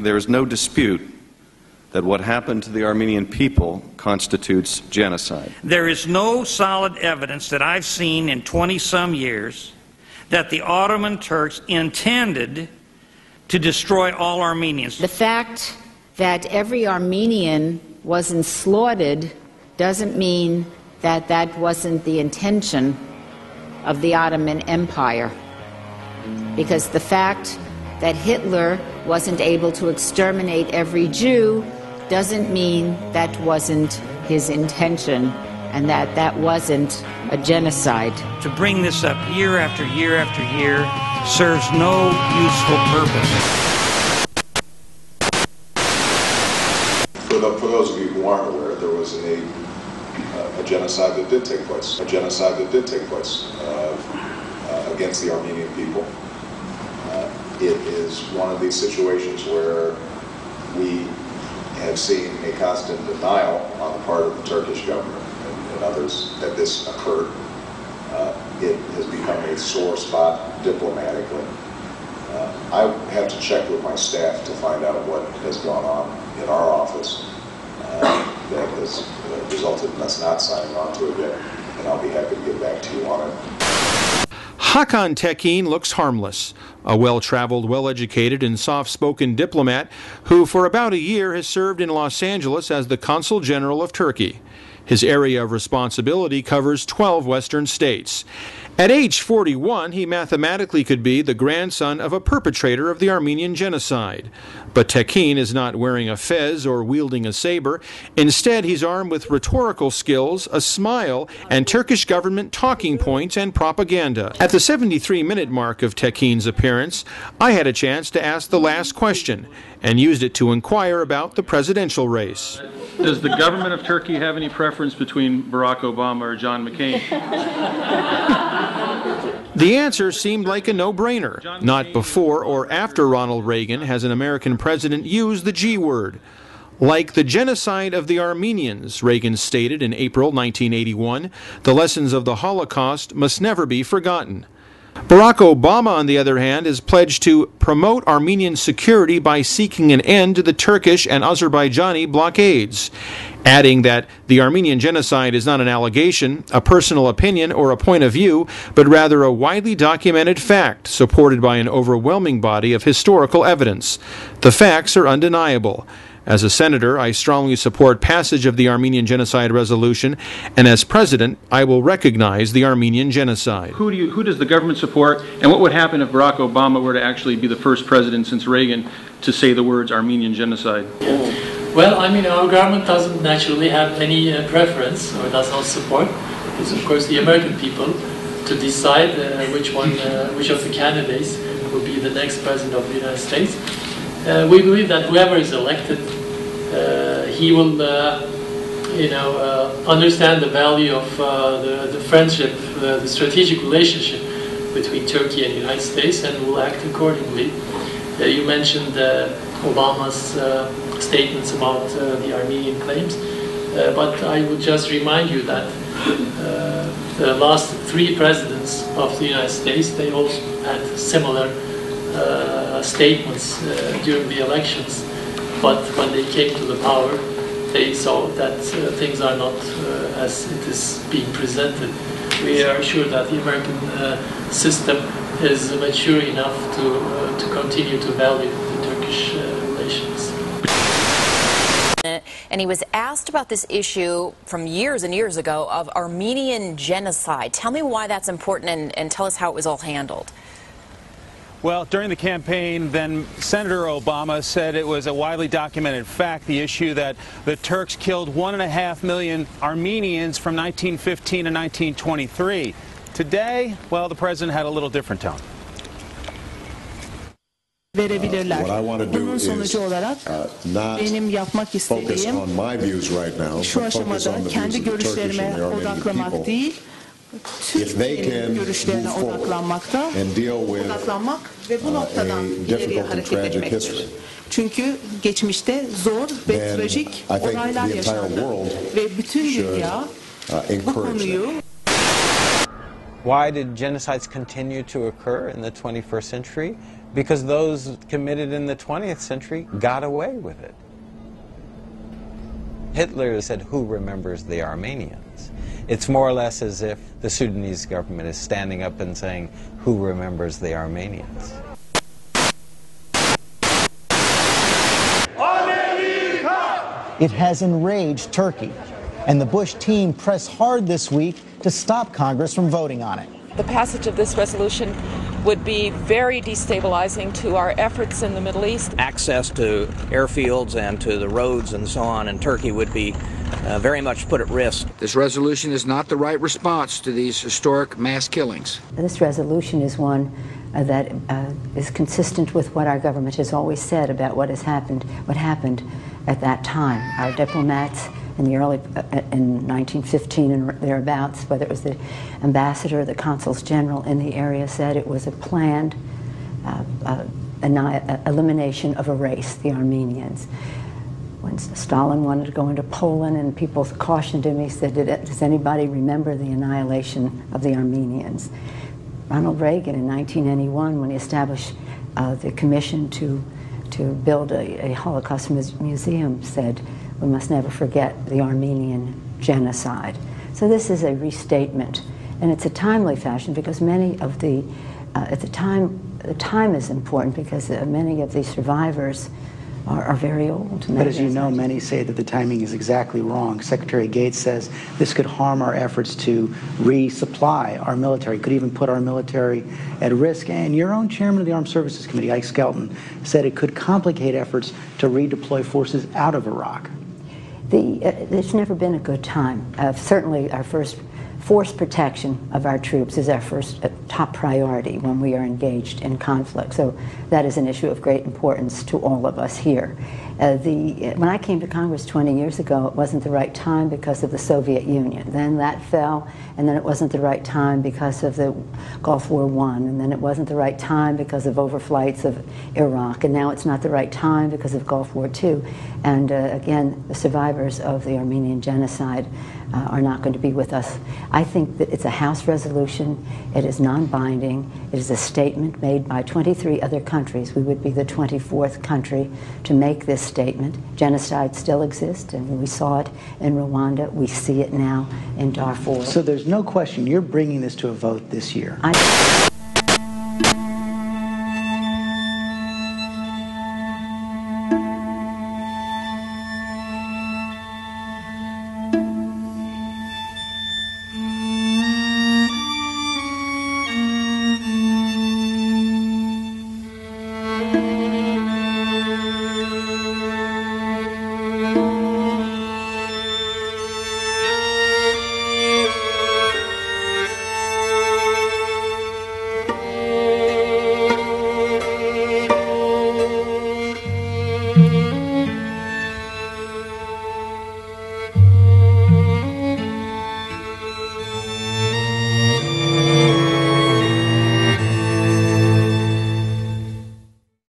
there is no dispute that what happened to the Armenian people constitutes genocide. There is no solid evidence that I've seen in 20-some years that the Ottoman Turks intended to destroy all Armenians. The fact that every Armenian wasn't slaughtered doesn't mean that that wasn't the intention of the Ottoman Empire. Because the fact that Hitler wasn't able to exterminate every Jew doesn't mean that wasn't his intention and that that wasn't a genocide. To bring this up year after year after year serves no useful purpose. For those of you who aren't aware, there was a genocide that did take place. A genocide that did take place against the Armenian people. It is one of these situations where we have seen a constant denial on the part of the Turkish government and others that this occurred. It has become a sore spot diplomatically. I have to check with my staff to find out what has gone on in our office that has resulted in us not signing on to it yet, and I'll be happy to get back to you on it. Hakan Tekin looks harmless, a well-traveled, well-educated, and soft-spoken diplomat who for about a year has served in Los Angeles as the Consul General of Turkey. His area of responsibility covers 12 Western states. At age 41, he mathematically could be the grandson of a perpetrator of the Armenian Genocide. But Tekin is not wearing a fez or wielding a saber. Instead, he's armed with rhetorical skills, a smile, and Turkish government talking points and propaganda. At the 73-minute mark of Tekin's appearance, I had a chance to ask the last question and used it to inquire about the presidential race. Does the government of Turkey have any preference between Barack Obama or John McCain? The answer seemed like a no-brainer. Not before or after Ronald Reagan has an American president used the G word. Like the genocide of the Armenians, Reagan stated in April 1981, the lessons of the Holocaust must never be forgotten. Barack Obama, on the other hand, is pledged to promote Armenian security by seeking an end to the Turkish and Azerbaijani blockades, adding that the Armenian genocide is not an allegation, a personal opinion, or a point of view, but rather a widely documented fact supported by an overwhelming body of historical evidence. The facts are undeniable. As a senator, I strongly support passage of the Armenian Genocide Resolution, and as president, I will recognize the Armenian Genocide. Who does the government support, and what would happen if Barack Obama were to actually be the first president since Reagan to say the words Armenian Genocide? Well, I mean, our government doesn't naturally have any preference or does not support. It's, of course, the American people to decide which of the candidates will be the next president of the United States. We believe that whoever is elected, he will, understand the value of the friendship, the strategic relationship between Turkey and the United States, and will act accordingly. You mentioned Obama's statements about the Armenian claims, but I would just remind you that the last 3 presidents of the United States, they also had similar statements during the elections, but when they came to the power, they saw that things are not as it is being presented. We are sure that the American system is mature enough to continue to value the Turkish relations. And he was asked about this issue from years and years ago of Armenian genocide. Tell me why that's important and tell us how it was all handled. Well, during the campaign, then Senator Obama said it was a widely documented fact, the issue that the Turks killed 1.5 million Armenians from 1915 to 1923. Today, well, the president had a little different tone. What I want to do is not focus on my views right now, but focus on the views of the Turkish and the Armenian people. If they can move forward and deal with a difficult and tragic history, then I think the entire world should encourage that. Why did genocides continue to occur in the 21st century? because those committed in the 20th century got away with it. Hitler said, "Who remembers the Armenians?" It's more or less as if the Sudanese government is standing up and saying, "Who remembers the Armenians?" It has enraged Turkey, and the Bush team pressed hard this week to stop Congress from voting on it. The passage of this resolution would be very destabilizing to our efforts in the Middle East. Access to airfields and to the roads and so on in Turkey would be very much put at risk. This resolution is not the right response to these historic mass killings. This resolution is one that is consistent with what our government has always said about what happened at that time. Our diplomats in the in 1915 and thereabouts, whether it was the ambassador or the consuls general in the area, said it was a planned elimination of a race, the Armenians. When Stalin wanted to go into Poland and people cautioned him, he said, "Does anybody remember the annihilation of the Armenians?" Ronald Reagan in 1991, when he established the commission to build a Holocaust museum, said, "We must never forget the Armenian Genocide." So this is a restatement, and it's a timely fashion because many of the time is important because many of the survivors are very old. But as you know, many say that the timing is exactly wrong. Secretary Gates says this could harm our efforts to resupply our military, could even put our military at risk. And your own chairman of the Armed Services Committee, Ike Skelton, said it could complicate efforts to redeploy forces out of Iraq. It's never been a good time. Certainly our first force protection of our troops is our first top priority when we are engaged in conflict. So that is an issue of great importance to all of us here. When I came to Congress 20 years ago, it wasn't the right time because of the Soviet Union. Then that fell, and then it wasn't the right time because of the Gulf War I, and then it wasn't the right time because of overflights of Iraq, and now it's not the right time because of Gulf War II. And again, the survivors of the Armenian Genocide are not going to be with us. I think that it's a House resolution. It is non-binding. It is a statement made by 23 other countries. We would be the 24th country to make this statement. Genocide still exists, and we saw it in Rwanda. We see it now in Darfur. So there's no question you're bringing this to a vote this year.